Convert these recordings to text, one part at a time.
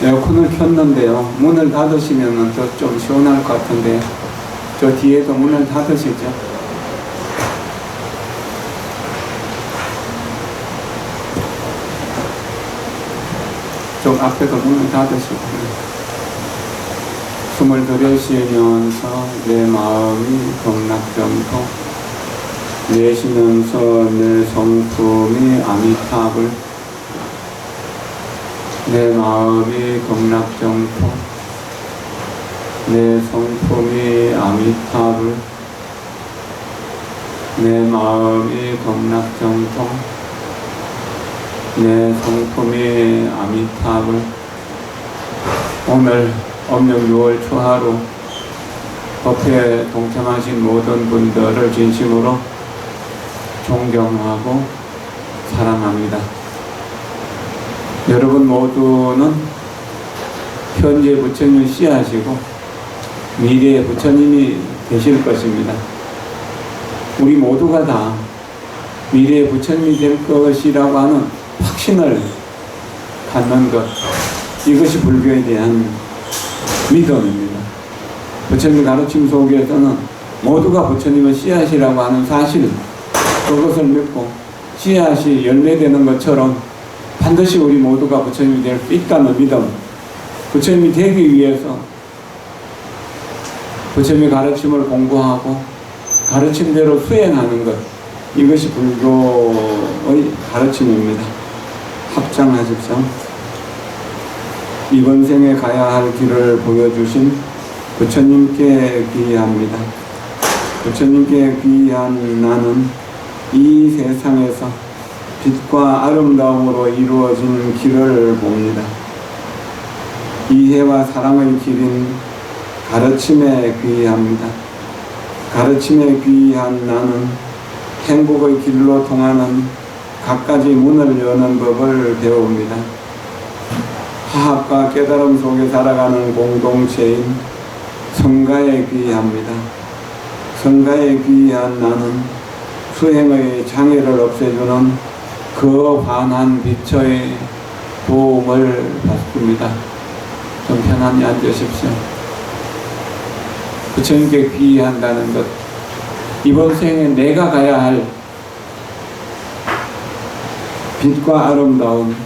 에어컨을 켰는데요. 문을 닫으시면 더 좀 시원할 것 같은데, 저 뒤에도 문을 닫으시죠. 저 앞에도 문을 닫으시고, 숨을 들이쉬면서 내 마음이 극락정토, 내쉬면서 내 성품이 아미타불, 내 마음이 극락정토, 내 성품이 아미타불, 내 마음이 극락정토, 내 성품이 아미타불. 오늘 엄령 6월 초하루 법회에 동참하신 모든 분들을 진심으로 존경하고 사랑합니다. 여러분 모두는 현재 부처님 씨앗이고 미래의 부처님이 되실 것입니다. 우리 모두가 다 미래의 부처님이 될 것이라고 하는 확신을 갖는 것, 이것이 불교에 대한 믿음입니다. 부처님 가르침 속에서는 모두가 부처님의 씨앗이라고 하는 사실, 그것을 믿고 씨앗이 열매되는 것처럼 반드시 우리 모두가 부처님이 될 수 있다는 믿음, 부처님이 되기 위해서 부처님의 가르침을 공부하고 가르침대로 수행하는 것, 이것이 불교의 가르침입니다. 합장하십시오. 이번 생에 가야 할 길을 보여주신 부처님께 귀의합니다. 부처님께 귀의한 나는 이 세상에서 빛과 아름다움으로 이루어진 길을 봅니다. 이해와 사랑의 길인 가르침에 귀의합니다. 가르침에 귀의한 나는 행복의 길로 통하는 갖가지 문을 여는 법을 배웁니다. 화합과 깨달음 속에 살아가는 공동체인 성가에 귀의합니다. 성가에 귀의한 나는 수행의 장애를 없애주는 그 환한 빛의 도움을 받습니다. 좀 편안히 앉으십시오. 부처님께 귀의한다는 것, 이번 생에 내가 가야 할 빛과 아름다움,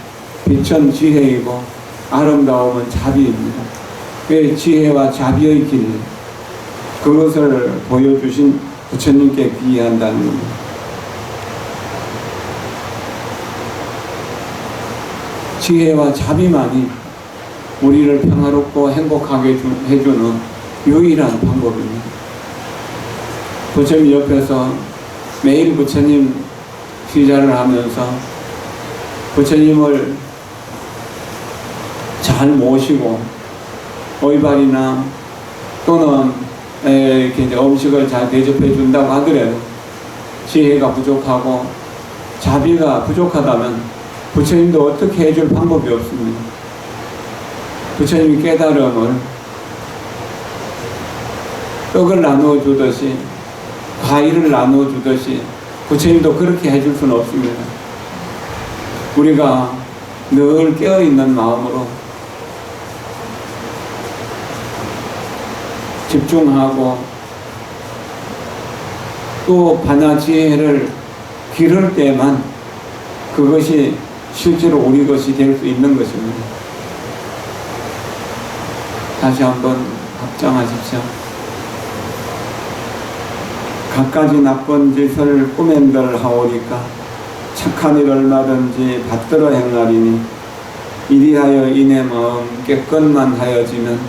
빛은 지혜이고 아름다움은 자비입니다. 그 지혜와 자비의 길, 그것을 보여주신 부처님께 귀의한다는 겁니다. 지혜와 자비만이 우리를 평화롭고 행복하게 해주는 유일한 방법입니다. 부처님 옆에서 매일 부처님 시자를 하면서 부처님을 잘 모시고 오이발이나 또는 이렇게 이제 음식을 잘 대접해 준다고 하더라도 지혜가 부족하고 자비가 부족하다면 부처님도 어떻게 해줄 방법이 없습니다. 부처님이 깨달음을 떡을 나누어 주듯이, 과일을 나누어 주듯이 부처님도 그렇게 해줄 수는 없습니다. 우리가 늘 깨어있는 마음으로 집중하고 또 반야 지혜를 기를 때만 그것이 실제로 우리 것이 될 수 있는 것입니다. 다시 한번 합장하십시오. 갖가지 나쁜 짓을 꾸맨들 하오리까 착한 일 얼마든지 받들어 행하리니 이리하여 이내 마음 깨끗만 하여지면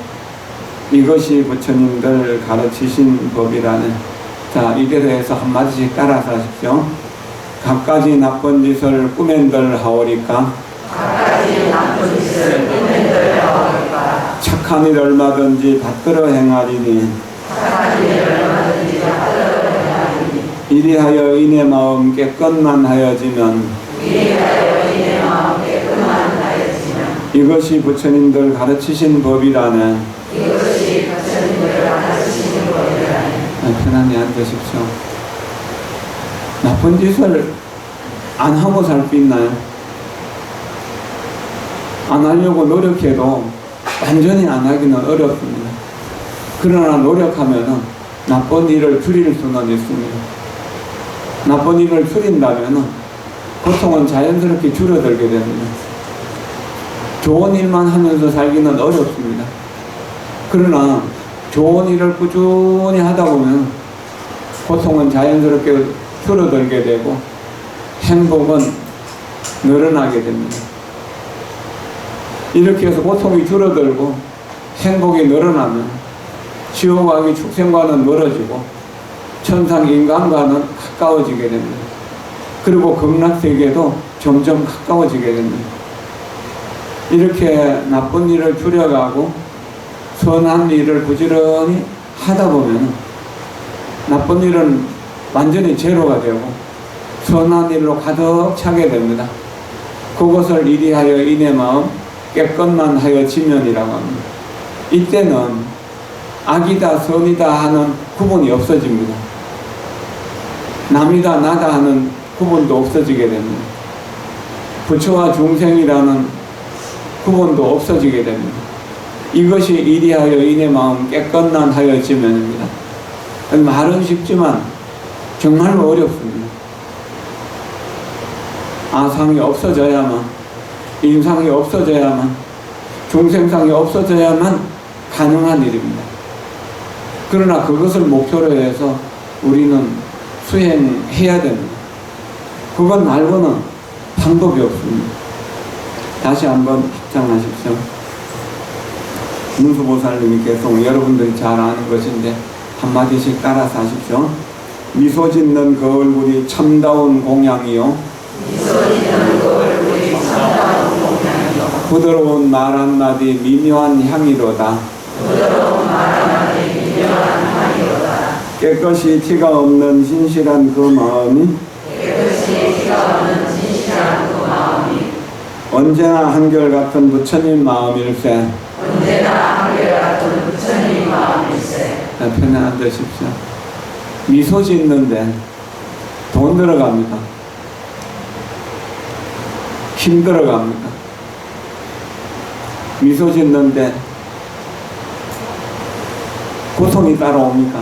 이것이 부처님들 가르치신 법이라는. 자, 이대로 해서 한마디씩 따라서 하십시오. 갖가지 나쁜 짓을 꾸맨들 하오리까 착한 일 얼마든지 받들어 행하리니 이리하여 이내 마음 깨끗만 하여지면 이것이 부처님들 가르치신 법이라네. 편안히 앉으십시오. 나쁜 짓을 안 하고 살 수 있나요? 안 하려고 노력해도 완전히 안 하기는 어렵습니다. 그러나 노력하면은 나쁜 일을 줄일 수는 있습니다. 나쁜 일을 줄인다면은 고통은 자연스럽게 줄어들게 됩니다. 좋은 일만 하면서 살기는 어렵습니다. 그러나 좋은 일을 꾸준히 하다 보면 고통은 자연스럽게 줄어들게 되고 행복은 늘어나게 됩니다. 이렇게 해서 고통이 줄어들고 행복이 늘어나면 지옥하기 축생과는 멀어지고 천상 인간과는 가까워지게 됩니다. 그리고 극락세계도 점점 가까워지게 됩니다. 이렇게 나쁜 일을 줄여가고 선한 일을 부지런히 하다 보면 나쁜 일은 완전히 제로가 되고 선한 일로 가득 차게 됩니다. 그것을 이리하여 인의 마음 깨끗만 하여 지면이라고 합니다. 이때는 악이다 선이다 하는 구분이 없어집니다. 남이다 나다 하는 구분도 없어지게 됩니다. 부처와 중생이라는 구분도 없어지게 됩니다. 이것이 이리하여 인의 마음 깨끗만 하여 지면입니다. 말은 쉽지만 정말로 어렵습니다. 아상이 없어져야만, 인상이 없어져야만, 중생상이 없어져야만 가능한 일입니다. 그러나 그것을 목표로 해서 우리는 수행해야 됩니다. 그것 말고는 방법이 없습니다. 다시 한번 합장하십시오. 문수보살님이 계속 여러분들이 잘 아는 것인데 한마디씩 따라서 하십시오. 미소 짓는 그 얼굴이 참다운 공양이요. 부드러운 말 한마디 미묘한 향이로다. 깨끗이 티가 없는 진실한 그 마음이 언제나 한결같은 부처님 마음일세. 자, 편에 앉으십시오. 미소 짓는데 돈 들어갑니다. 힘 들어갑니다. 미소 짓는데 고통이 따라옵니까?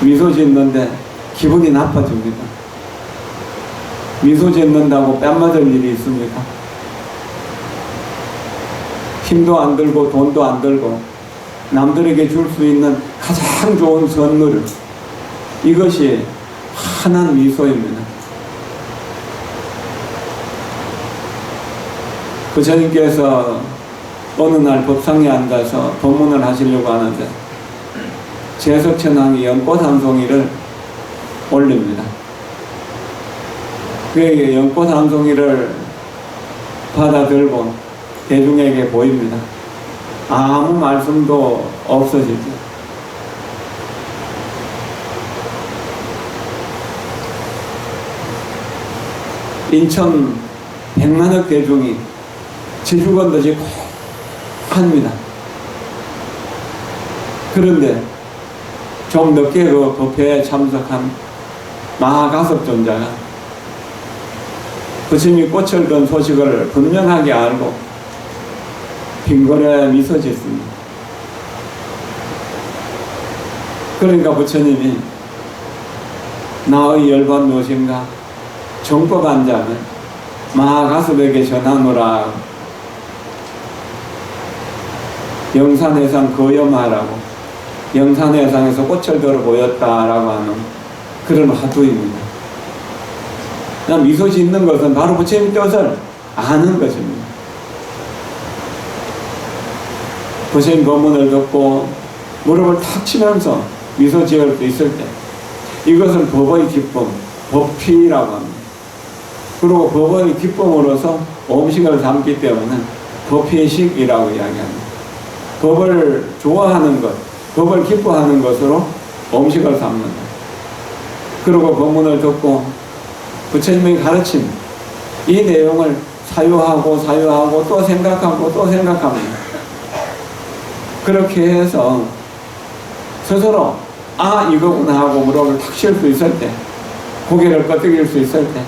미소 짓는데 기분이 나빠집니다. 미소 짓는다고 뺨 맞을 일이 있습니까? 힘도 안 들고 돈도 안 들고 남들에게 줄 수 있는 가장 좋은 선물, 이것이 환한 미소입니다. 부처님께서 어느 날 법상에 앉아서 법문을 하시려고 하는데 제석천왕이 연꽃 한 송이를 올립니다. 그에게 연꽃 한 송이를 받아들고 대중에게 보입니다. 아무 말씀도 없어지죠. 인천 100만억 대중이 지주건듯이 합니다. 그런데 좀 늦게 그 법회에 참석한 마하가섭존자가 부처님이 꽃을 든 소식을 분명하게 알고 빙고에 미소 짓습니다. 그러니까 부처님이 나의 열반 무엇인가 정법 한 자는 마하가섭에게 전하노라. 영산해상 거염하라고, 영산해상에서 꽃을 들어 보였다라고 하는 그런 화두입니다. 미소 짓는 것은 바로 부처님 뜻을 아는 것입니다. 부처님 법문을 듣고 무릎을 탁 치면서 미소 지을 수 있을 때 이것은 법의 기쁨, 법피라고 합니다. 그리고 법의 기쁨으로서 음식을 담기 때문에 법피식이라고 이야기합니다. 법을 좋아하는 것, 법을 기뻐하는 것으로 음식을 담는다. 그리고 법문을 듣고 부처님의 가르침, 이 내용을 사유하고 또 생각하고 또 생각합니다. 그렇게 해서 스스로 이거구나 하고 무릎을 탁 칠 수 있을 때, 고개를 끄덕일 수 있을 때,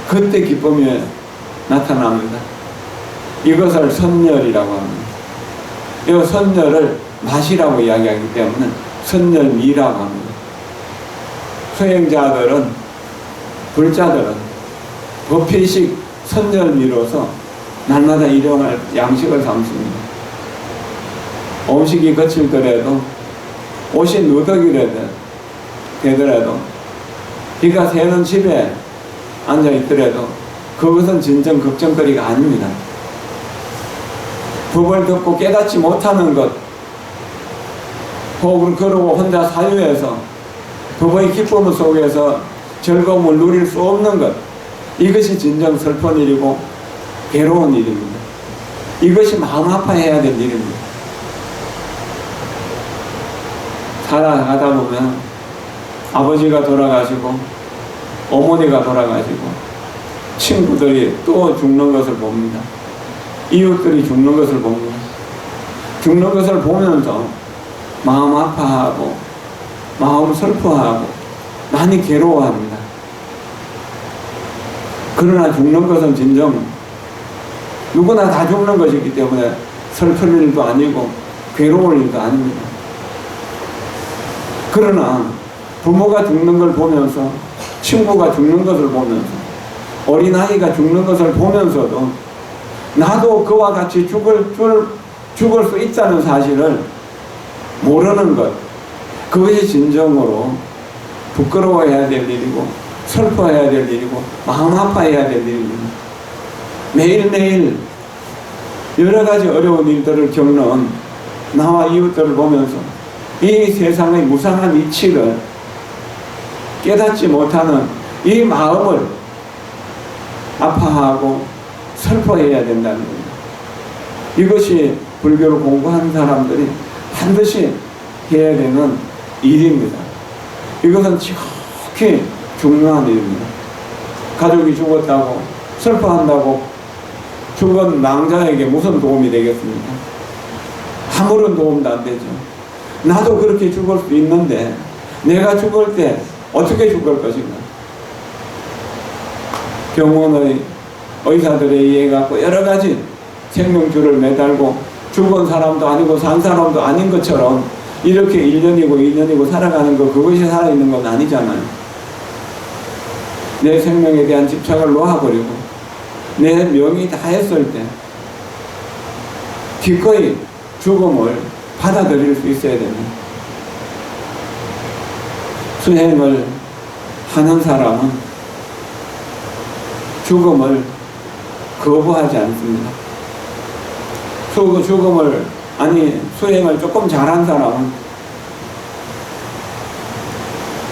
그때 기쁨이 나타납니다. 이것을 선열이라고 합니다. 이 선열을 맛이라고 이야기하기 때문에 선열미라고 합니다. 수행자들은, 불자들은 법회식 선열미로서 날마다 일용할 양식을 삼습니다. 음식이 거칠더라도, 옷이 누더기라도 되더라도, 비가 새는 집에 앉아 있더라도 그것은 진정 걱정거리가 아닙니다. 법을 듣고 깨닫지 못하는 것, 혹은 그러고 혼자 사유해서 법의 기쁨 속에서 즐거움을 누릴 수 없는 것, 이것이 진정 슬픈 일이고 괴로운 일입니다. 이것이 마음 아파해야 될 일입니다. 살아가다 보면 아버지가 돌아가시고 어머니가 돌아가시고 친구들이 또 죽는 것을 봅니다. 이웃들이 죽는 것을 봅니다. 죽는 것을 보면서 마음 아파하고 마음 슬퍼하고 많이 괴로워합니다. 그러나 죽는 것은 진정 누구나 다 죽는 것이기 때문에 슬플 일도 아니고 괴로울 일도 아닙니다. 그러나 부모가 죽는 걸 보면서, 친구가 죽는 것을 보면서, 어린아이가 죽는 것을 보면서도 나도 그와 같이 죽을 수 있다는 사실을 모르는 것, 그것이 진정으로 부끄러워해야 될 일이고 슬퍼해야 될 일이고 마음 아파해야 될 일입니다. 매일매일 여러 가지 어려운 일들을 겪는 나와 이웃들을 보면서 이 세상의 무상한 이치를 깨닫지 못하는 이 마음을 아파하고 슬퍼해야 된다는 겁니다. 이것이 불교를 공부하는 사람들이 반드시 해야 되는 일입니다. 이것은 지극히 중요한 일입니다. 가족이 죽었다고 슬퍼한다고 죽은 낭자에게 무슨 도움이 되겠습니까? 아무런 도움도 안 되죠. 나도 그렇게 죽을 수 있는데 내가 죽을 때 어떻게 죽을 것인가? 병원의 의사들에 의해 갖고 여러 가지 생명줄을 매달고 죽은 사람도 아니고 산 사람도 아닌 것처럼 이렇게 1년이고 2년이고 살아가는 거, 그것이 살아있는 건 아니잖아요. 내 생명에 대한 집착을 놓아버리고 내 명이 다 했을 때 기꺼이 죽음을 받아들일 수 있어야 됩니다. 수행을 하는 사람은 죽음을 거부하지 않습니다. 수행을 조금 잘한 사람은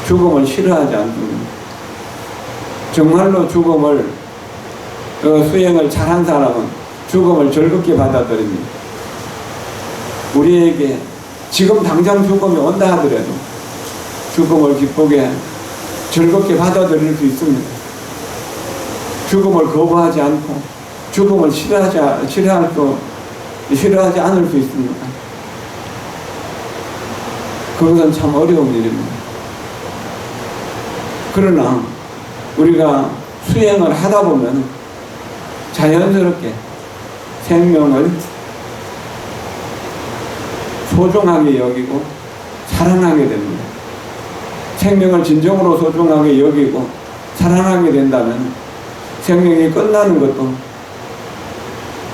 죽음을 싫어하지 않습니다. 정말로 수행을 잘한 사람은 죽음을 즐겁게 받아들입니다. 우리에게 지금 당장 죽음이 온다 하더라도 죽음을 기쁘게 즐겁게 받아들일 수 있습니다. 죽음을 거부하지 않고 죽음을 싫어하지 않을 수 있습니다. 그것은 참 어려운 일입니다. 그러나 우리가 수행을 하다 보면 자연스럽게 생명을 소중하게 여기고 사랑하게 됩니다. 생명을 진정으로 소중하게 여기고 사랑하게 된다면 생명이 끝나는 것도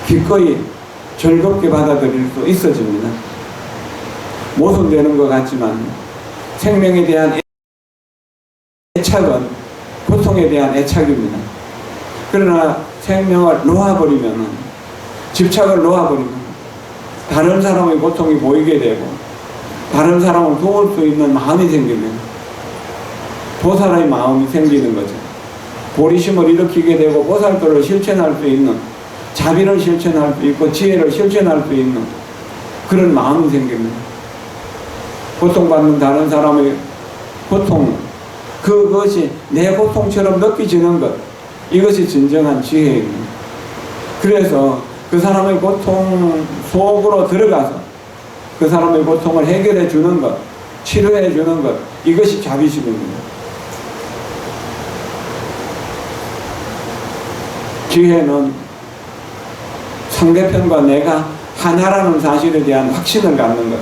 기꺼이 즐겁게 받아들일 수 있어집니다. 모순되는 것 같지만 생명에 대한 애착은 고통에 대한 애착입니다. 그러나 생명을 놓아버리면, 집착을 놓아버리면 다른 사람의 고통이 보이게 되고 다른 사람을 도울 수 있는 마음이 생깁니다. 보살의 마음이 생기는 거죠. 보리심을 일으키게 되고 보살도를 실천할 수 있는, 자비를 실천할 수 있고 지혜를 실천할 수 있는 그런 마음이 생깁니다. 고통받는 다른 사람의 고통, 그것이 내 고통처럼 느껴지는 것, 이것이 진정한 지혜입니다. 그래서 그 사람의 고통 속으로 들어가서 그 사람의 고통을 해결해 주는 것, 치료해 주는 것, 이것이 자비심입니다. 지혜는 상대편과 내가 하나라는 사실에 대한 확신을 갖는 것.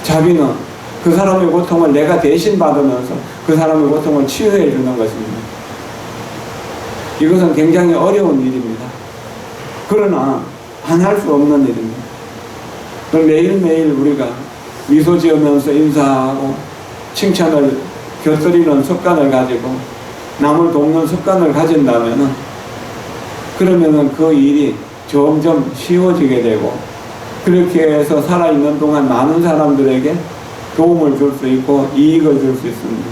자비는 그 사람의 고통을 내가 대신 받으면서 그 사람의 고통을 치유해 주는 것입니다. 이것은 굉장히 어려운 일입니다. 그러나 안 할 수 없는 일입니다. 매일매일 우리가 미소 지으면서 인사하고 칭찬을 곁들이는 습관을 가지고 남을 돕는 습관을 가진다면은, 그러면은 그 일이 점점 쉬워지게 되고, 그렇게 해서 살아있는 동안 많은 사람들에게 도움을 줄 수 있고 이익을 줄 수 있습니다.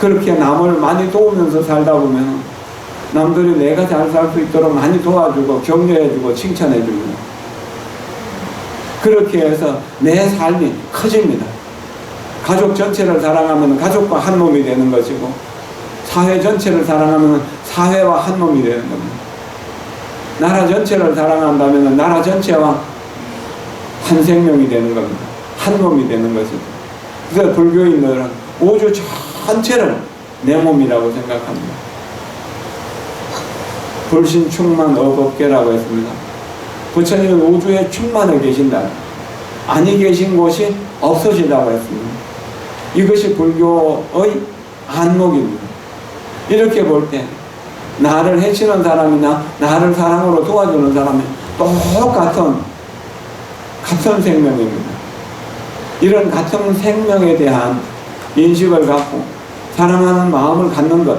그렇게 남을 많이 도우면서 살다 보면 남들이 내가 잘 살 수 있도록 많이 도와주고 격려해주고 칭찬해줍니다. 그렇게 해서 내 삶이 커집니다. 가족 전체를 사랑하면 가족과 한 몸이 되는 것이고, 사회 전체를 사랑하면 사회와 한 몸이 되는 겁니다. 나라 전체를 사랑한다면 나라 전체와 한 생명이 되는 겁니다. 한 몸이 되는 것이죠. 그래서 불교인들은 우주 전체를 내 몸이라고 생각합니다. 불신충만 어법계라고 했습니다. 부처님은 우주에 충만해 계신다. 아니 계신 곳이 없어지다고 했습니다. 이것이 불교의 안목입니다. 이렇게 볼 때 나를 해치는 사람이나 나를 사랑으로 도와주는 사람이 똑같은 생명입니다. 이런 같은 생명에 대한 인식을 갖고 사랑하는 마음을 갖는 것,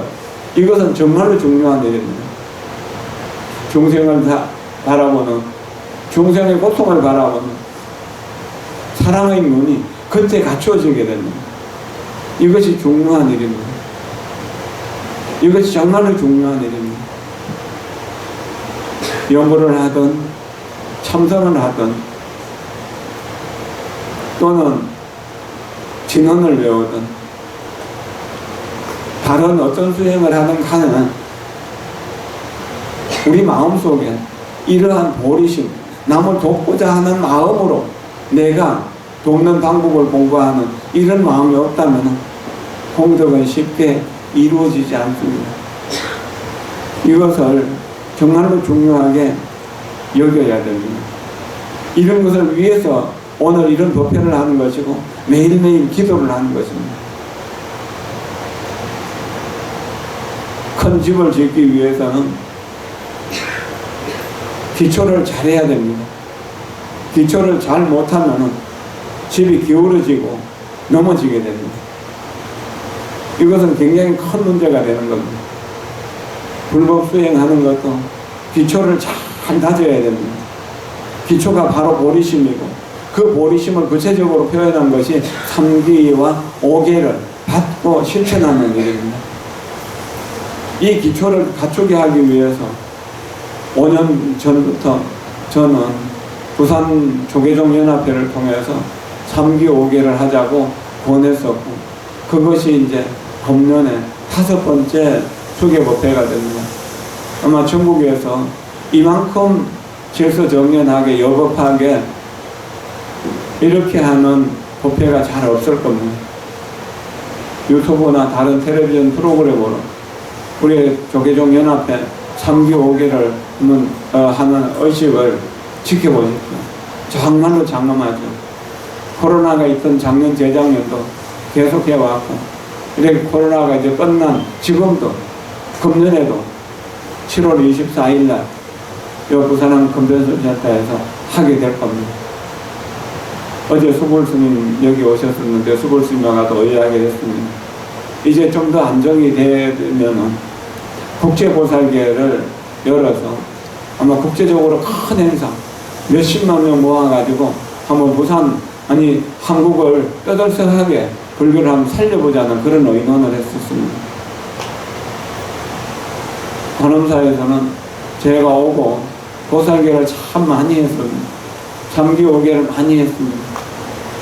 이것은 정말로 중요한 일입니다. 중생을 바라보는, 중생의 고통을 바라보는 사랑의 눈이 그때 갖추어지게 됩니다. 이것이 중요한 일입니다. 이것이 정말로 중요한 일입니다. 연구를 하든 참선을 하든 또는 진언을 외우든 다른 어떤 수행을 하든 간에 우리 마음속에 이러한 보리심, 남을 돕고자 하는 마음으로 내가 돕는 방법을 공부하는 이런 마음이 없다면 공덕은 쉽게 이루어지지 않습니다. 이것을 정말로 중요하게 여겨야 됩니다. 이런 것을 위해서 오늘 이런 법회를 하는 것이고 매일매일 기도를 하는 것입니다. 큰 집을 짓기 위해서는 기초를 잘해야 됩니다. 기초를 잘 못하면 집이 기울어지고 넘어지게 됩니다. 이것은 굉장히 큰 문제가 되는 겁니다. 불법 수행하는 것도 기초를 잘 다져야 됩니다. 기초가 바로 보리심이고, 그 보리심을 구체적으로 표현한 것이 3기와 5계를 받고 실천하는 일입니다. 이 기초를 갖추게 하기 위해서 5년 전부터 저는 부산 조계종연합회를 통해서 3기 5계를 하자고 권했었고, 그것이 이제 금년에 5번째 수계법회가 됩니다. 아마 전국에서 이만큼 질서정연하게 여법하게 이렇게 하는 법회가 잘 없을 겁니다. 유튜브나 다른 텔레비전 프로그램으로 우리 조계종연합회 3기 5계를 하는 의식을 지켜보십시오. 정말로 장엄하죠. 코로나가 있던 작년, 재작년도 계속 해왔고, 이렇게 코로나가 이제 끝난 지금도 금년에도 7월 24일날 부산항 건변센터에서 하게 될 겁니다. 어제 수불 스님 여기 오셨었는데 수불 스님하고도 의뢰하게 됐습니다. 이제 좀 더 안정이 되면은 국제보살계를 열어서 아마 국제적으로 큰 행사 몇십만 명 모아가지고 한번 부산, 아니 한국을 떠들썩하게 불교를 한번 살려보자는 그런 의논을 했었습니다. 관음사에서는 제가 오고 보살계를 참 많이 했습니다. 3기 5계를 많이 했습니다.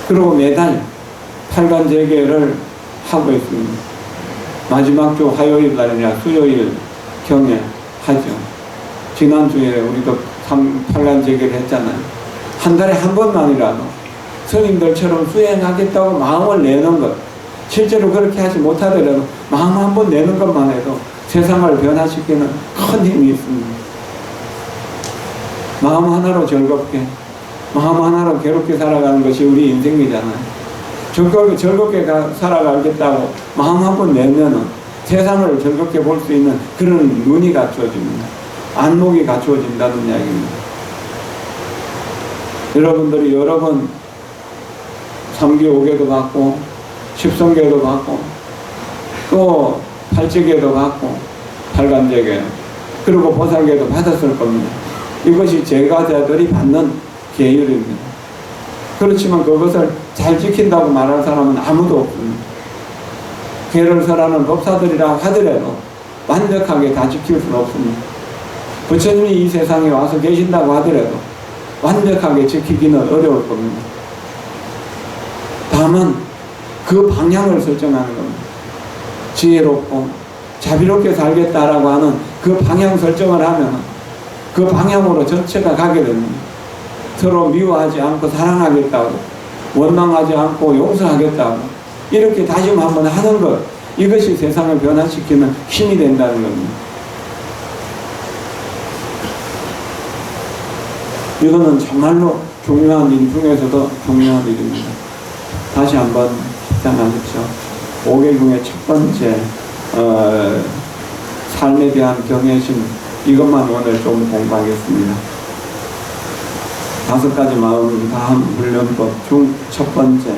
그리고 매달 8간 재계를 하고 있습니다. 마지막 주 화요일 날이나 수요일 경에 하죠. 지난주에 우리도 8간 재계를 했잖아요. 한 달에 한 번만이라도 스님들처럼 수행하겠다고 마음을 내는 것, 실제로 그렇게 하지 못하더라도 마음 한 번 내는 것만 해도 세상을 변화시키는 큰 힘이 있습니다. 마음 하나로 즐겁게, 마음 하나로 괴롭게 살아가는 것이 우리 인생이잖아요. 즐겁게 살아가겠다고 마음 한번 내면은 세상을 즐겁게 볼 수 있는 그런 눈이 갖추어집니다. 안목이 갖추어진다는 이야기입니다. 여러분들이 여러 번 3기 5개도 받고 10성계도 받고 또 8지계도 받고 8간제계 그리고 보살계도 받았을 겁니다. 이것이 제가자들이 받는 계율입니다. 그렇지만 그것을 잘 지킨다고 말할 사람은 아무도 없습니다. 계를 설하는 법사들이라고 하더라도 완벽하게 다 지킬 수는 없습니다. 부처님이 이 세상에 와서 계신다고 하더라도 완벽하게 지키기는 어려울 겁니다. 다만 그 방향을 설정하는 겁니다. 지혜롭고 자비롭게 살겠다라고 하는 그 방향 설정을 하면 그 방향으로 전체가 가게 됩니다. 서로 미워하지 않고 사랑하겠다고, 원망하지 않고 용서하겠다고 이렇게 다짐 한번 하는 것, 이것이 세상을 변화시키는 힘이 된다는 겁니다. 이거는 정말로 중요한 일 중에서도 중요한 일입니다. 다시 한번 식단하십시오. 5개 중에 첫 번째 삶에 대한 경외심, 이것만 오늘 좀 공부하겠습니다. 5가지 마음 다한 훈련법 중 첫 번째,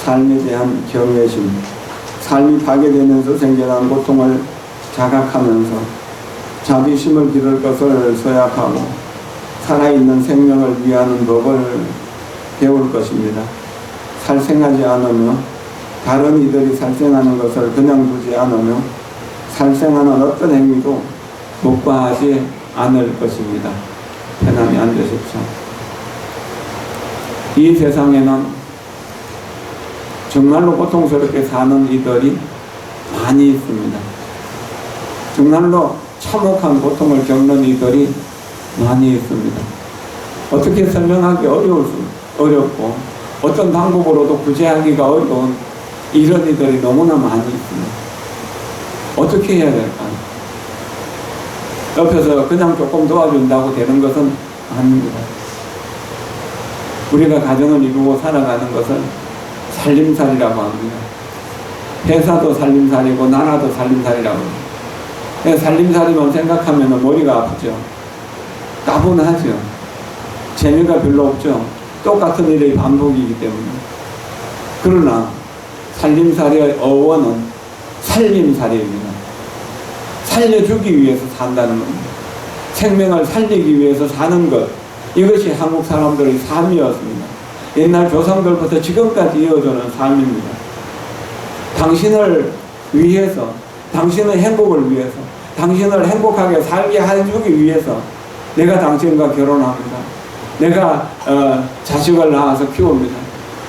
삶에 대한 경외심. 삶이 파괴되면서 생겨난 고통을 자각하면서 자비심을 기를 것을 서약하고 살아있는 생명을 위하는 법을 배울 것입니다. 살생하지 않으며 다른 이들이 살생하는 것을 그냥 두지 않으며 살생하는 어떤 행위도 묵과하지 않을 것입니다. 편안히 앉으십시오. 이 세상에는 정말로 고통스럽게 사는 이들이 많이 있습니다. 정말로 참혹한 고통을 겪는 이들이 많이 있습니다. 어떻게 설명하기 어렵고 어떤 방법으로도 구제하기가 어려운 이런 이들이 너무나 많이 있습니다. 어떻게 해야 될까요? 옆에서 그냥 조금 도와준다고 되는 것은 아닙니다. 우리가 가정을 이루고 살아가는 것은 살림살이라고 합니다. 회사도 살림살이고 나라도 살림살이라고 합니다. 살림살이만 생각하면 머리가 아프죠. 따분하죠. 재미가 별로 없죠. 똑같은 일의 반복이기 때문에. 그러나 살림살이의 어원은 살림살이입니다. 살려주기 위해서 산다는 겁니다. 생명을 살리기 위해서 사는 것, 이것이 한국 사람들의 삶이었습니다. 옛날 조상들부터 지금까지 이어져는 삶입니다. 당신을 위해서, 당신의 행복을 위해서, 당신을 행복하게 살게 해주기 위해서 내가 당신과 결혼합니다. 내가 자식을 낳아서 키웁니다.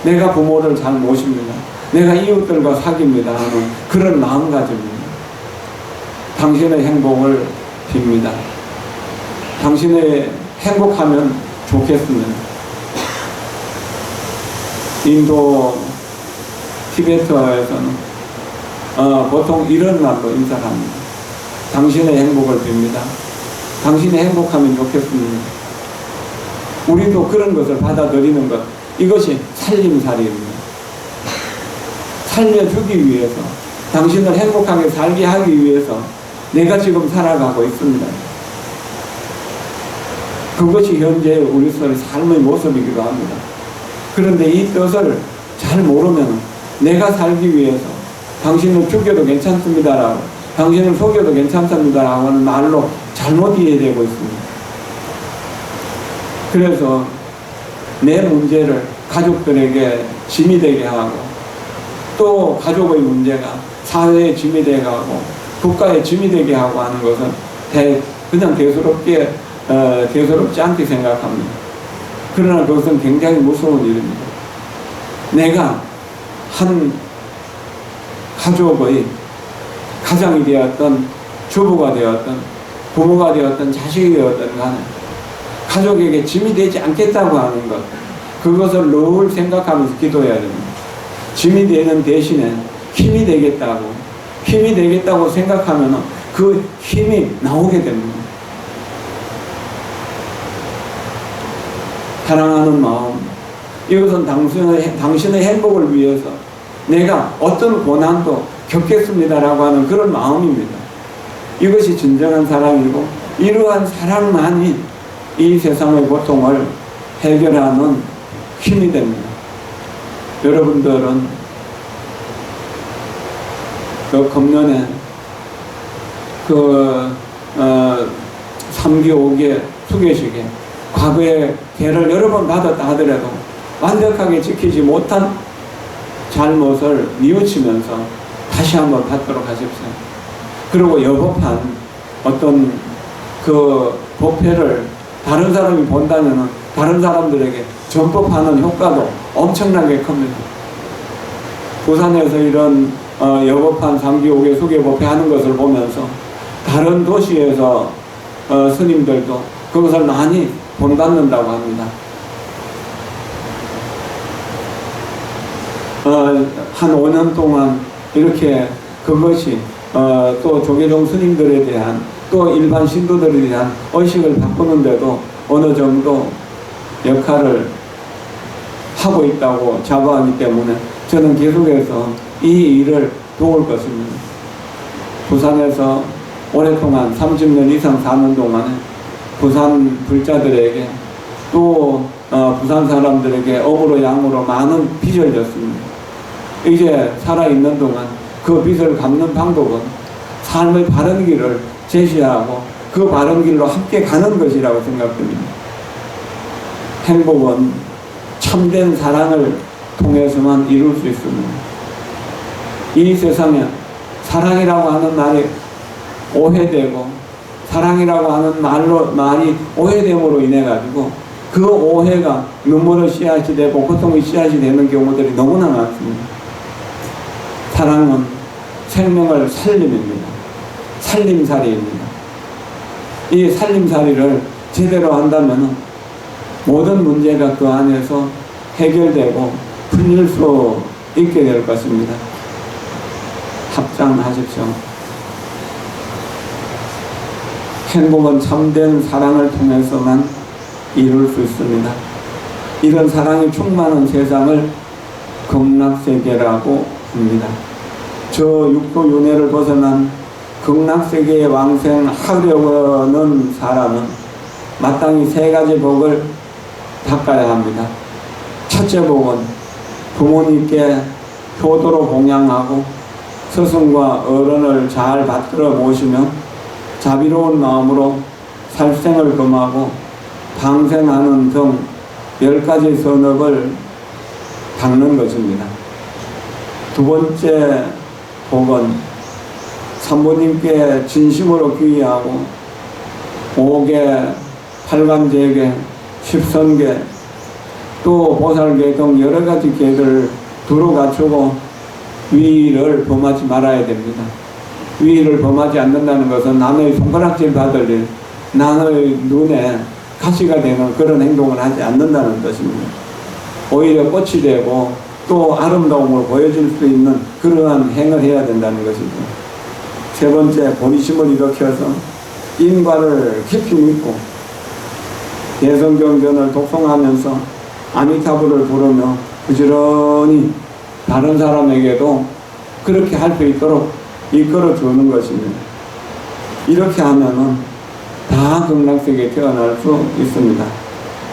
내가 부모를 잘 모십니다. 내가 이웃들과 사귑니다 하는 그런 마음가짐입니다. 당신의 행복을 빕니다. 당신의 행복하면 좋겠습니다. 인도 티베트에서는 보통 이런 말로 인사를 합니다. 당신의 행복을 빕니다. 당신이 행복하면 좋겠습니다. 우리도 그런 것을 받아들이는 것, 이것이 살림살이입니다. 살려주기 위해서, 당신을 행복하게 살게 하기 위해서 내가 지금 살아가고 있습니다. 그것이 현재 우리 삶의 모습이기도 합니다. 그런데 이 뜻을 잘 모르면 내가 살기 위해서 당신을 죽여도 괜찮습니다라고, 당신을 속여도 괜찮습니다라고 하는 말로 잘못 이해되고 있습니다. 그래서 내 문제를 가족들에게 짐이 되게 하고, 또 가족의 문제가 사회의 짐이 되게 하고 국가의 짐이 되게 하고 하는 것은 그냥 대수롭지 않게 생각합니다. 그러나 그것은 굉장히 무서운 일입니다. 내가 한 가족의 가장이 되었던, 주부가 되었던, 부모가 되었던, 자식이 되었던 간에 가족에게 짐이 되지 않겠다고 하는 것, 그것을 늘 생각하면서 기도해야 됩니다. 짐이 되는 대신에 힘이 되겠다고 생각하면 그 힘이 나오게 됩니다. 사랑하는 마음, 이것은 당신의 행복을 위해서 내가 어떤 고난도 겪겠습니다라고 하는 그런 마음입니다. 이것이 진정한 사랑이고, 이러한 사랑만이 이 세상의 고통을 해결하는 힘이 됩니다. 여러분들은 그 금년에 3기, 5기 수계식에 과거에 개를 여러 번 받았다 하더라도 완벽하게 지키지 못한 잘못을 뉘우치면서 다시 한번 받도록 하십시오. 그리고 여법한 어떤 그 법회를 다른 사람이 본다면 다른 사람들에게 전법하는 효과도 엄청나게 큽니다. 부산에서 이런 여법한 3기, 5기 수계 법회 하는 것을 보면서 다른 도시에서 스님들도 그것을 많이 본받는다고 합니다. 한 5년 동안 이렇게 그것이 또 조계종 스님들에 대한 또 일반 신도들에 대한 의식을 바꾸는데도 어느 정도 역할을 하고 있다고 자부하기 때문에 저는 계속해서 이 일을 도울 것입니다. 부산에서 오랫동안 30년 이상 사는 동안에 부산 불자들에게 또 부산 사람들에게 업으로 양으로 많은 빚을 졌습니다. 이제 살아있는 동안 그 빚을 갚는 방법은 삶의 바른 길을 제시하고 그 바른 길로 함께 가는 것이라고 생각됩니다. 행복은 참된 사랑을 통해서만 이룰 수 있습니다. 이 세상에 사랑이라고 하는 말이 오해되고 사랑이라고 하는 말이 오해됨으로 인해 가지고 그 오해가 눈물의 씨앗이 되고 고통의 씨앗이 되는 경우들이 너무나 많습니다. 사랑은 생명을 살림입니다. 살림살이입니다. 이 살림살이를 제대로 한다면 모든 문제가 그 안에서 해결되고 풀릴 수 있게 될 것입니다. 합장하십시오. 행복은 참된 사랑을 통해서만 이룰 수 있습니다. 이런 사랑이 충만한 세상을 극락세계라고 합니다. 저 육도 윤회를 벗어난 극락세계에 왕생하려는 사람은 마땅히 3가지 복을 닦아야 합니다. 첫째 복은 부모님께 효도로 봉양하고 스승과 어른을 잘 받들어 모시며 자비로운 마음으로 살생을 금하고 방생하는 등 10가지 선업을 닦는 것입니다. 두 번째 복은 산부님께 진심으로 귀의하고 5개, 8관제계, 10선계, 또 보살계 등 여러가지 계를 두루 갖추고 위를 범하지 말아야 됩니다. 위를 범하지 않는다는 것은 남의 손가락질 받을 일, 남의 눈에 가시가 되는 그런 행동을 하지 않는다는 뜻입니다. 오히려 꽃이 되고 또 아름다움을 보여줄 수 있는 그러한 행을 해야 된다는 것이죠. 세 번째, 본심을 일으켜서 인과를 깊이 믿고 대성경전을 독송하면서 아미타불을 부르며 부지런히 다른 사람에게도 그렇게 할 수 있도록 이끌어 주는 것입니다. 이렇게 하면은 다 극락세계에 태어날 수 있습니다.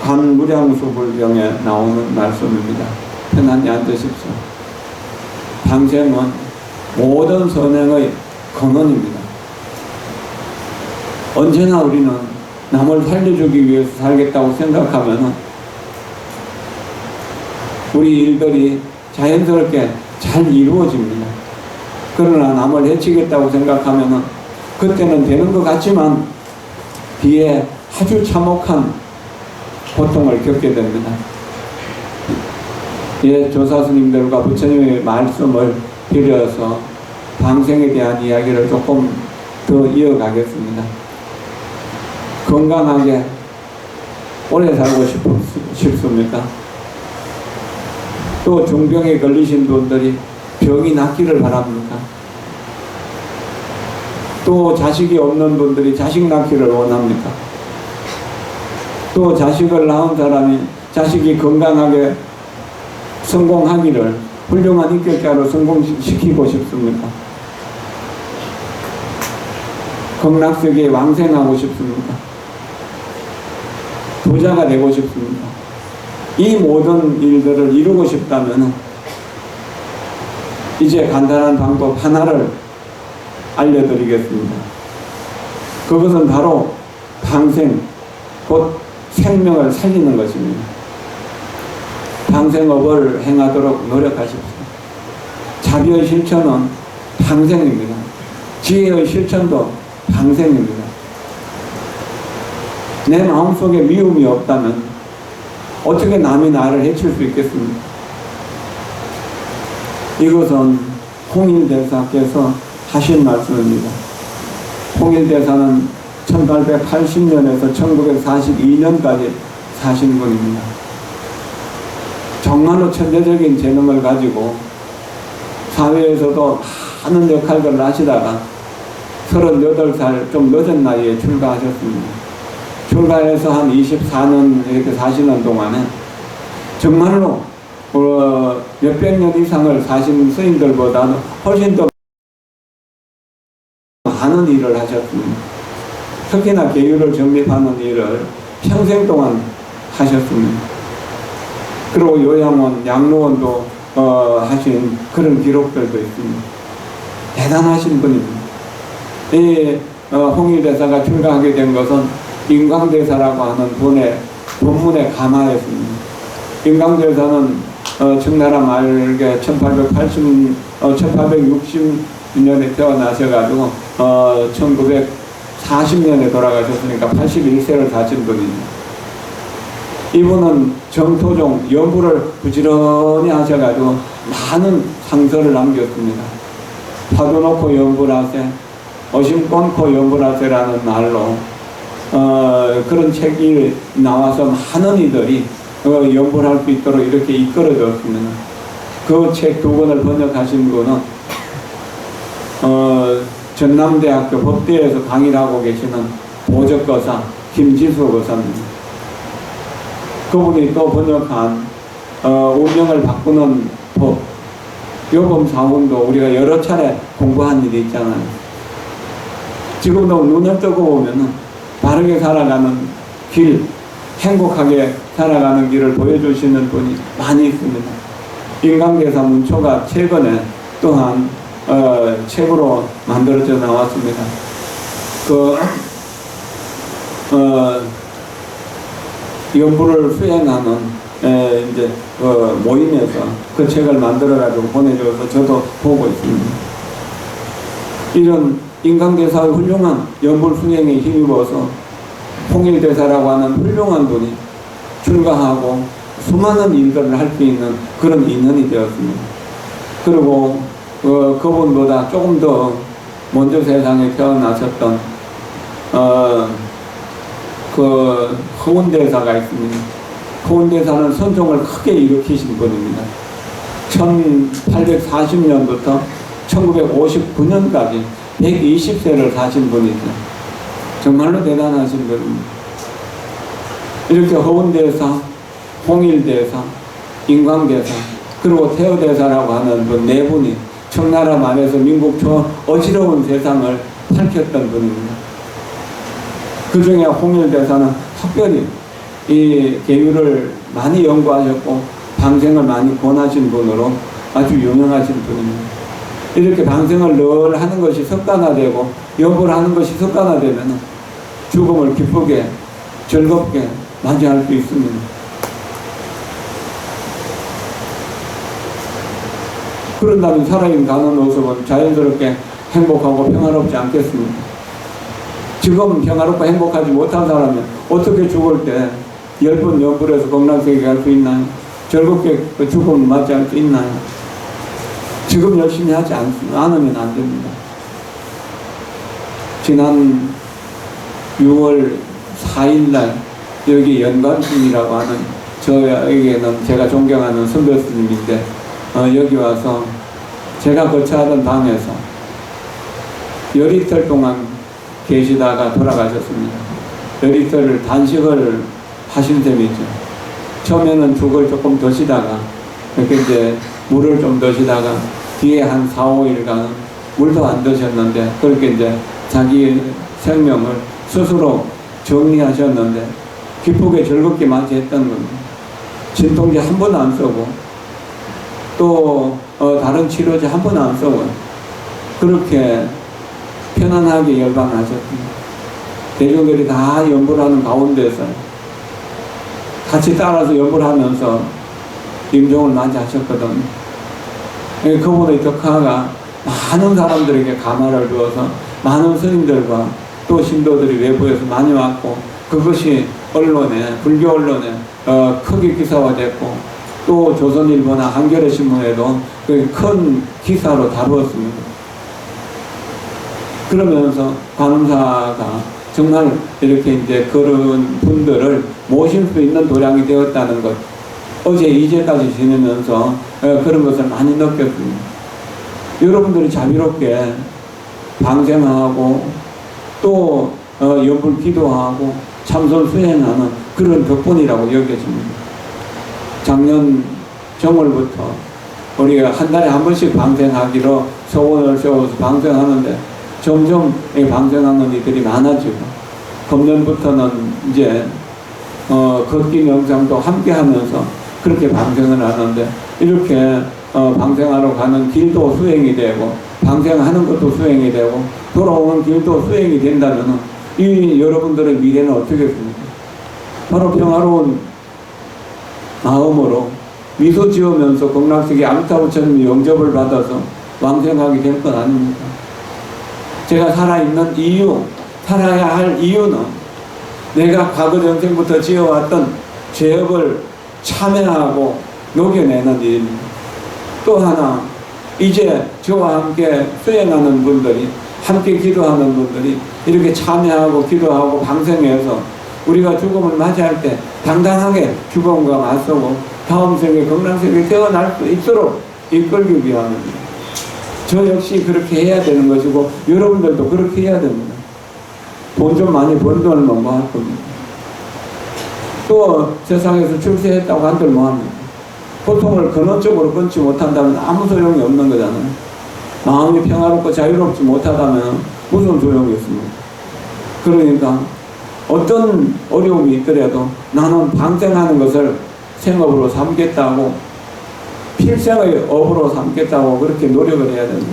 관무량수불경에 나오는 말씀입니다. 편안히 앉으십시오. 방생은 모든 선행의 근원입니다. 언제나 우리는 남을 살려주기 위해서 살겠다고 생각하면 우리 일들이 자연스럽게 잘 이루어집니다. 그러나 남을 해치겠다고 생각하면 그때는 되는 것 같지만 뒤에 아주 참혹한 고통을 겪게 됩니다. 조사스님들과 부처님의 말씀을 빌려서 방생에 대한 이야기를 조금 더 이어가겠습니다. 건강하게 오래 살고 싶습니까? 또 중병에 걸리신 분들이 병이 낫기를 바랍니까? 또 자식이 없는 분들이 자식 낳기를 원합니까? 또 자식을 낳은 사람이 자식이 건강하게 성공하기를 훌륭한 인격자로 성공시키고 싶습니까? 극락세계에 왕생하고 싶습니까? 부자가 되고 싶습니까? 이 모든 일들을 이루고 싶다면 이제 간단한 방법 하나를 알려드리겠습니다. 그것은 바로 방생, 곧 생명을 살리는 것입니다. 방생업을 행하도록 노력하십시오. 자비의 실천은 방생입니다. 지혜의 실천도 방생입니다. 내 마음속에 미움이 없다면 어떻게 남이 나를 해칠 수 있겠습니까? 이것은 홍일대사께서 하신 말씀입니다. 홍일대사는 1880년에서 1942년까지 사신 분입니다. 정말로 천재적인 재능을 가지고 사회에서도 많은 역할들을 하시다가 38살 좀 늦은 나이에 출가하셨습니다. 출가해서 한 24년 이렇게 사시는 동안에 정말로 몇백 년 이상을 사신 스님들보다는 훨씬 더 많은 일을 하셨습니다. 특히나 계율을 정립하는 일을 평생 동안 하셨습니다. 그리고 요양원, 양로원도 하신 그런 기록들도 있습니다. 대단하신 분입니다. 이 홍일대사가 출가하게 된 것은 인광대사라고 하는 분의 본문에 감화했습니다. 인광대사는 청나라 말에 1860년에 태어나셔가지고 1940년에 돌아가셨으니까 81세를 사신 분입니다. 이분은 정토종 연구를 부지런히 하셔가지고 많은 상서를 남겼습니다. 파도놓고 연불하세, 어심권코 연불하세라는 말로 그런 책이 나와서 많은 이들이 연불할 수 있도록 이렇게 이끌어졌습니다. 그 책 2권을 번역하신 분은 전남대학교 법대에서 강의를 하고 계시는 보적거사 김지수 거사입니다. 그분이 또 번역한 운명을 바꾸는 법, 요범사원도 우리가 여러 차례 공부한 일이 있잖아요. 지금도 눈을 뜨고 보면은 바르게 살아가는 길, 행복하게 살아가는 길을 보여주시는 분이 많이 있습니다. 인강대사 문초가 최근에 또한 책으로 만들어져 나왔습니다. 연부를 수행하는 이제 모임에서 그 책을 만들어가지고 보내줘서 저도 보고 있습니다. 이런 인강대사의 훌륭한 연불 수행에 힘입어서 홍일대사라고 하는 훌륭한 분이 출가하고 수많은 일들을 할 수 있는 그런 인연이 되었습니다. 그리고 그분보다 조금 더 먼저 세상에 태어나셨던 그 허운대사가 있습니다. 허운대사는 선종을 크게 일으키신 분입니다. 1840년부터 1959년까지 120세를 사신 분이죠. 정말로 대단하신 분입니다. 이렇게 허운대사, 홍일대사, 인광대사, 그리고 태어대사라고 하는 그 네 분이 청나라 말에서 민국 초 어지러운 세상을 밝혔던 분입니다. 그 중에 홍일대사는 특별히 이 계율을 많이 연구하셨고 방생을 많이 권하신 분으로 아주 유명하신 분입니다. 이렇게 방생을 늘 하는 것이 습관화되고 연구를 하는 것이 습관화되면 죽음을 기쁘게 즐겁게 맞이할 수 있습니다. 그런다면 살아있는 가는 모습은 자연스럽게 행복하고 평화롭지 않겠습니까? 지금 평화롭고 행복하지 못한 사람은 어떻게 죽을 때 10번 연불해서 극락세계 갈 수 있나요? 즐겁게 그 죽음을 맞이할 수 있나요? 지금 열심히 하지 않으면 안 됩니다. 지난 6월 4일날 여기 연관순이라고 하는 저에게는 제가 존경하는 선배 스님인데 여기 와서 제가 거처하던 방에서 열이틀 동안 계시다가 돌아가셨습니다. 열이틀을 단식을 하신 셈이죠. 처음에는 죽을 조금 드시다가 이렇게 이제 물을 좀 드시다가 뒤에 한 4, 5일간 물도 안 드셨는데 그렇게 이제 자기 생명을 스스로 정리하셨는데 기쁘게 즐겁게 맞이했던 겁니다. 진통제 한 번 안 쓰고 또 다른 치료제 한 번 안 쓰고 그렇게 편안하게 열반하셨습니다. 대중들이 다 연불하는 가운데서 같이 따라서 연불하면서 임종을 맞이하셨거든요. 그분의 덕화가 많은 사람들에게 감화를 주어서 많은 스님들과 또 신도들이 외부에서 많이 왔고 그것이 언론에 불교 언론에 크게 기사화됐고 또 조선일보나 한겨레 신문에도 큰 기사로 다루었습니다. 그러면서 관음사가 정말 이렇게 이제 그런 분들을 모실 수 있는 도량이 되었다는 것, 어제 이제까지 지내면서 그런 것을 많이 느꼈습니다. 여러분들이 자비롭게 방생하고 또 연불 기도하고 참선 수행하는 그런 덕분이라고 여겨집니다. 작년 정월부터 우리가 한 달에 한 번씩 방생하기로 소원을 세워서 방생하는데 점점 방생하는 이들이 많아지고 금년부터는 이제 걷기 명상도 함께 하면서 그렇게 방생을 하는데 이렇게 방생하러 가는 길도 수행이 되고 방생하는 것도 수행이 되고 돌아오는 길도 수행이 된다면 이 여러분들의 미래는 어떻겠습니까? 바로 평화로운 마음으로 미소 지으면서 극락세계 아미타부처님이 영접을 받아서 왕생하게 될 건 아닙니까? 제가 살아있는 이유, 살아야 할 이유는 내가 과거 전생부터 지어왔던 죄업을 참여하고 녹여내는 일입니다. 또 하나, 이제 저와 함께 수행하는 분들이, 함께 기도하는 분들이 이렇게 참여하고 기도하고 방생해서 우리가 죽음을 맞이할 때 당당하게 죽음과 맞서고 다음 생에 극락세계에 태어날 수 있도록 이끌기 위함입니다. 저 역시 그렇게 해야 되는 것이고 여러분들도 그렇게 해야 됩니다. 돈 좀 많이 번 돈을 뭐 할 겁니다. 또 세상에서 출세했다고 한들 뭐합니까? 고통을 근원적으로 끊지 못한다면 아무 소용이 없는 거잖아요. 마음이 평화롭고 자유롭지 못하다면 무슨 소용이 있습니까? 그러니까 어떤 어려움이 있더라도 나는 방생하는 것을 생업으로 삼겠다고 필생의 업으로 삼겠다고 그렇게 노력을 해야 됩니다.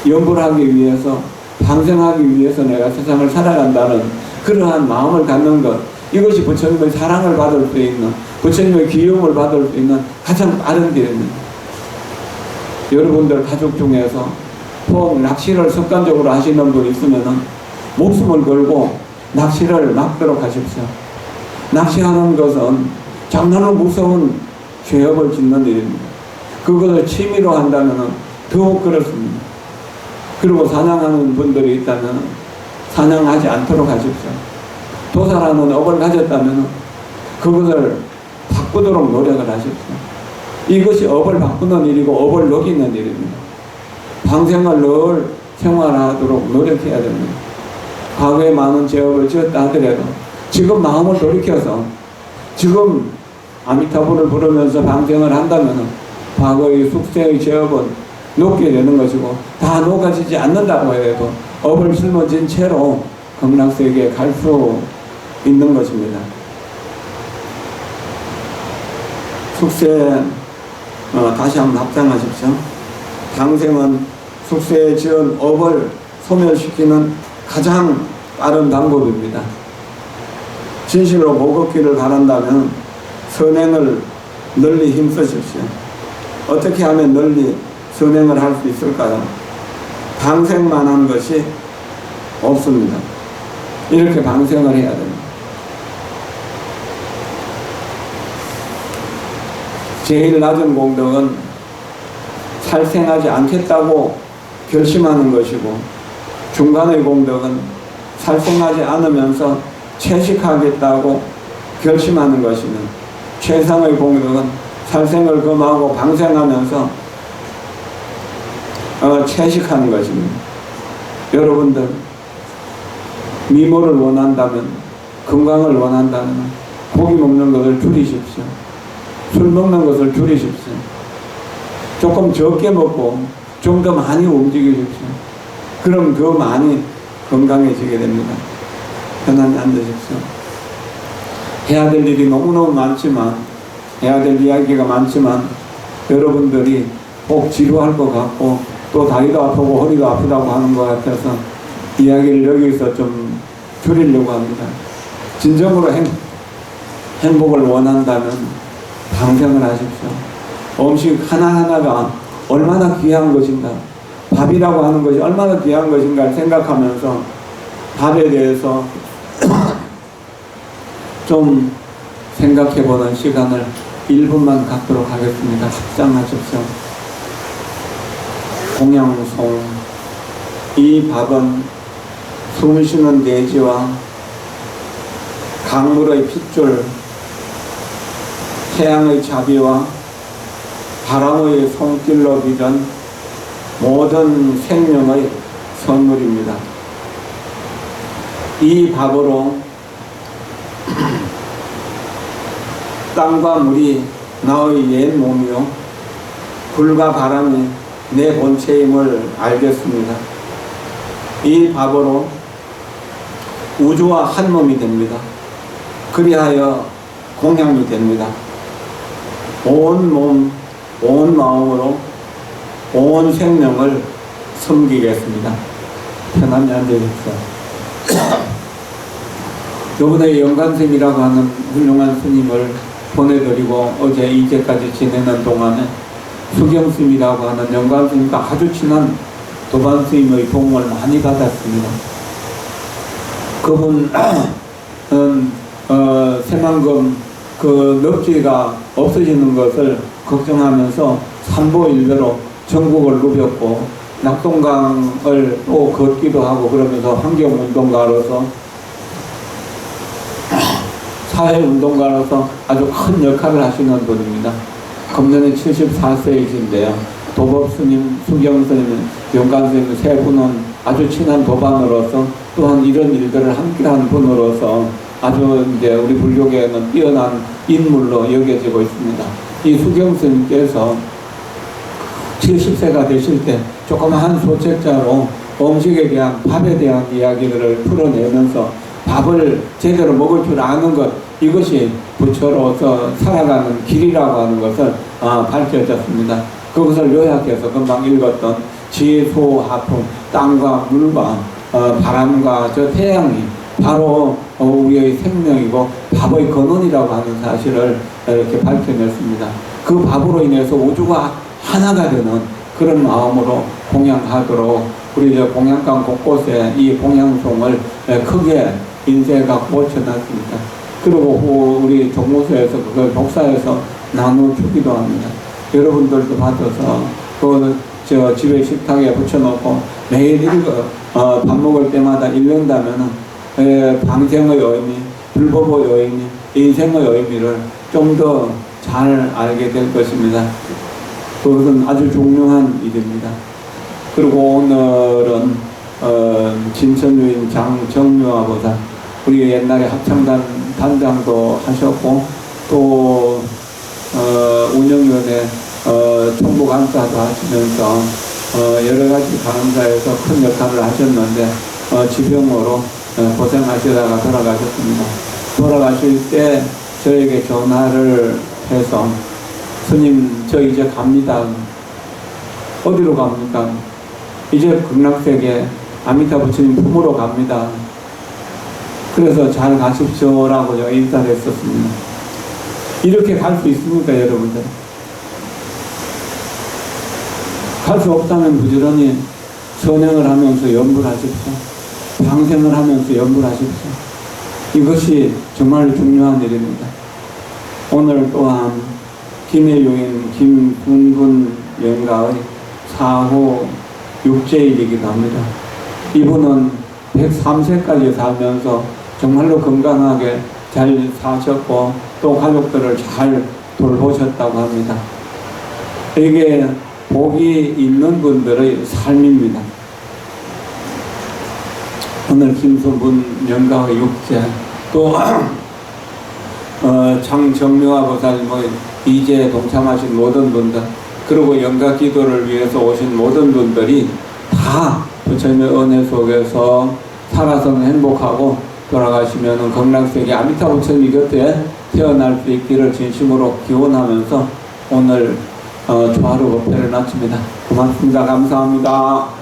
연불하기 위해서 방생하기 위해서 내가 세상을 살아간다는 그러한 마음을 갖는 것, 이것이 부처님의 사랑을 받을 수 있는, 부처님의 귀여움을 받을 수 있는 가장 빠른 길입니다. 여러분들 가족 중에서 혹 낚시를 습관적으로 하시는 분 있으면 목숨을 걸고 낚시를 막도록 하십시오. 낚시하는 것은 정말로 무서운 죄업을 짓는 일입니다. 그것을 취미로 한다면 더욱 그렇습니다. 그리고 사냥하는 분들이 있다면 사냥하지 않도록 하십시오. 도살하는 업을 가졌다면 그것을 바꾸도록 노력을 하십시오. 이것이 업을 바꾸는 일이고 업을 녹이는 일입니다. 방생을 늘 생활하도록 노력해야 됩니다. 과거에 많은 죄업을 지었다 하더라도 지금 마음을 돌이켜서 지금 아미타불을 부르면서 방생을 한다면 과거의 숙세의 죄업은 녹게 되는 것이고 다 녹아지지 않는다고 해도 업을 짊어진 채로 극락세계에 갈 수 있는 것입니다. 숙세 다시 한번 합장하십시오. 방생은 숙세에 지은 업을 소멸시키는 가장 빠른 방법입니다. 진실로 목없기를 바란다면 선행을 널리 힘쓰십시오. 어떻게 하면 널리 선행을 할 수 있을까요? 방생만 한 것이 없습니다. 이렇게 방생을 해야 됩니다. 제일 낮은 공덕은 살생하지 않겠다고 결심하는 것이고, 중간의 공덕은 살생하지 않으면서 채식하겠다고 결심하는 것이면, 최상의 공덕은 살생을 금하고 방생하면서 채식하는 것입니다. 여러분들 미모를 원한다면, 건강을 원한다면 고기 먹는 것을 줄이십시오. 술 먹는 것을 줄이십시오. 조금 적게 먹고 좀 더 많이 움직이십시오. 그럼 더 많이 건강해지게 됩니다. 편안히 앉으십시오. 해야 될 일이 너무너무 많지만, 해야 될 이야기가 많지만, 여러분들이 꼭 지루할 것 같고, 또 다리도 아프고 허리도 아프다고 하는 것 같아서 이야기를 여기서 좀 줄이려고 합니다. 진정으로 행복을 원한다면 방생을 하십시오. 음식 하나하나가 얼마나 귀한 것인가, 밥이라고 하는 것이 얼마나 귀한 것인가를 생각하면서 밥에 대해서 좀 생각해보는 시간을 1분만 갖도록 하겠습니다. 합장하십시오. 공양송. 이 밥은 숨쉬는 내지와 강물의 핏줄, 태양의 자비와 바람의 손길로 빚은 모든 생명의 선물입니다. 이 밥으로 땅과 물이 나의 옛 몸이요 불과 바람이 내 본체임을 알겠습니다. 이 밥으로 우주와 한 몸이 됩니다. 그리하여 공양이 됩니다. 온 몸, 온 마음으로 온 생명을 섬기겠습니다. 편안히 앉으십시오. 요번에 영감스님이라고 하는 훌륭한 스님을 보내드리고 어제 이제까지 지내는 동안에 수경스님이라고 하는 영감스님과 아주 친한 도반스님의 도움을 많이 받았습니다. 그분은 새만금 그 넙지가 없어지는 것을 걱정하면서 삼보일배로 전국을 누볐고 낙동강을 또 걷기도 하고 그러면서 환경운동가로서 사회운동가로서 아주 큰 역할을 하시는 분입니다. 금년에 74세이신데요. 도법스님, 수경스님, 영감스님 세 분은 아주 친한 도반으로서 또한 이런 일들을 함께한 분으로서 아주 이제 우리 불교계에는 뛰어난 인물로 여겨지고 있습니다. 이 수경스님께서 70세가 되실 때 조그마한 소책자로 음식에 대한 밥에 대한 이야기들을 풀어내면서 밥을 제대로 먹을 줄 아는 것, 이것이 부처로서 살아가는 길이라고 하는 것을 밝혀졌습니다. 그것을 요약해서 금방 읽었던 지소하풍, 땅과 물과 바람과 저 태양이 바로 우리의 생명이고 밥의 근원이라고 하는 사실을 이렇게 밝혀냈습니다. 그 밥으로 인해서 우주가 하나가 되는 그런 마음으로 공양하도록 우리 저 공양강 곳곳에 이 공양송을 크게 인쇄가 꽂혀놨습니다. 그리고 우리 종무소에서 그걸 복사해서 나눠주기도 합니다. 여러분들도 받아서 저 집에 식탁에 붙여놓고 매일 밥 먹을 때마다 읽는다면은 방생의 의미, 불법의 의미, 인생의 의미를 좀 더 잘 알게 될 것입니다. 그것은 아주 중요한 일입니다. 그리고 오늘은 진천유인 장정묘화보다 우리 옛날에 합창단 단장도 하셨고 또 운영위원회 총무감사도 하시면서 여러 가지 강사에서 큰 역할을 하셨는데 지병으로 고생하시다가 돌아가셨습니다. 돌아가실 때 저에게 전화를 해서 스님 저 이제 갑니다. 어디로 갑니까? 이제 극락세계 아미타 부처님 품으로 갑니다. 그래서 잘 가십시오라고 제가 인사를 했었습니다. 이렇게 갈 수 있습니까 여러분들? 갈 수 없다면 부지런히 선행을 하면서 연불 하십시오. 방생을 하면서 연불 하십시오. 이것이 정말 중요한 일입니다. 오늘 또한 김해요인 김군군 영가의 4호 육제일이기도 합니다. 이분은 103세까지 살면서 정말로 건강하게 잘 사셨고 또 가족들을 잘 돌보셨다고 합니다. 이게 복이 있는 분들의 삶입니다. 오늘 김소분 영가의 육제 또 장정묘화 보살, 이제 동참하신 모든 분들, 그리고 영가 기도를 위해서 오신 모든 분들이 다 부처님의 은혜 속에서 살아서는 행복하고 돌아가시면은 극락세계 아미타 부처님 곁에 태어날 수 있기를 진심으로 기원하면서 오늘 조하루 법회를 마칩니다. 고맙습니다. 감사합니다.